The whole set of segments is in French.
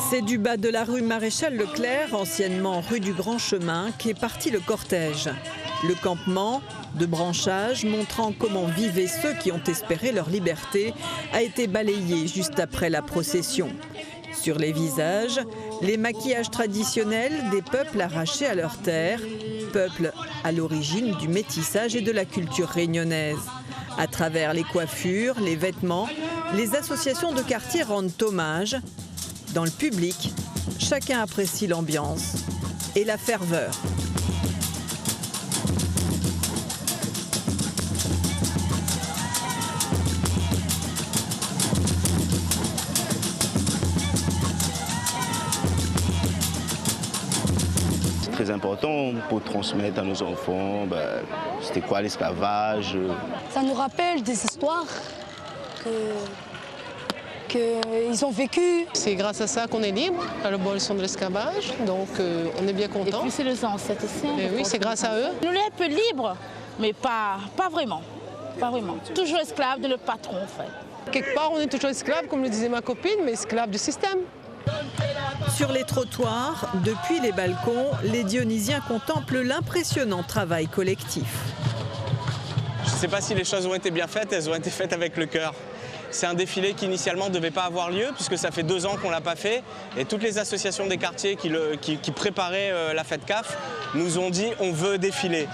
C'est du bas de la rue Maréchal Leclerc, anciennement rue du Grand Chemin, qu'est parti le cortège. Le campement de branchage montrant comment vivaient ceux qui ont espéré leur liberté a été balayé juste après la procession. Sur les visages, les maquillages traditionnels des peuples arrachés à leurs terres, peuples à l'origine du métissage et de la culture réunionnaise. À travers les coiffures, les vêtements, les associations de quartier rendent hommage. Dans le public, chacun apprécie l'ambiance et la ferveur. C'est très important pour transmettre à nos enfants c'était quoi l'esclavage. Ça nous rappelle des histoires qu'ils ont vécues. C'est grâce à ça qu'on est libre, à l'abolition de l'esclavage, donc on est bien content. Et puis c'est les ancêtres aussi. Oui, c'est grâce à eux. Nous sommes un peu libres, mais pas vraiment. Pas vraiment. Toujours esclaves de le patron en fait. Quelque part, on est toujours esclaves, comme le disait ma copine, mais esclaves du système. Sur les trottoirs, depuis les balcons, les Dionysiens contemplent l'impressionnant travail collectif. Je ne sais pas si les choses ont été bien faites, elles ont été faites avec le cœur. C'est un défilé qui initialement ne devait pas avoir lieu puisque ça fait 2 ans qu'on ne l'a pas fait et toutes les associations des quartiers qui préparaient la fête CAF nous ont dit on veut défiler.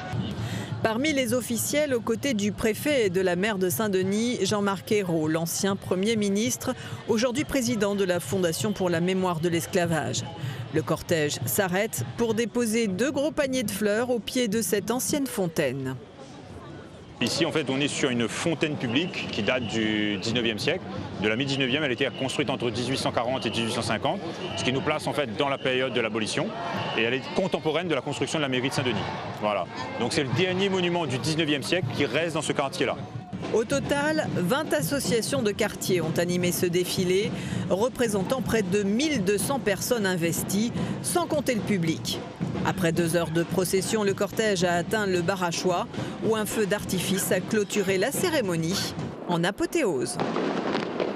Parmi les officiels, aux côtés du préfet et de la maire de Saint-Denis, Jean-Marc Ayrault, l'ancien Premier ministre, aujourd'hui président de la Fondation pour la mémoire de l'esclavage. Le cortège s'arrête pour déposer 2 gros paniers de fleurs au pied de cette ancienne fontaine. Ici, en fait, on est sur une fontaine publique qui date du 19e siècle. De la mi-19e, elle a été construite entre 1840 et 1850, ce qui nous place en fait dans la période de l'abolition. Et elle est contemporaine de la construction de la mairie de Saint-Denis. Voilà. Donc c'est le dernier monument du 19e siècle qui reste dans ce quartier-là. Au total, 20 associations de quartier ont animé ce défilé, représentant près de 1200 personnes investies, sans compter le public. Après 2 heures de procession, le cortège a atteint le bar à choix, où un feu d'artifice a clôturé la cérémonie en apothéose.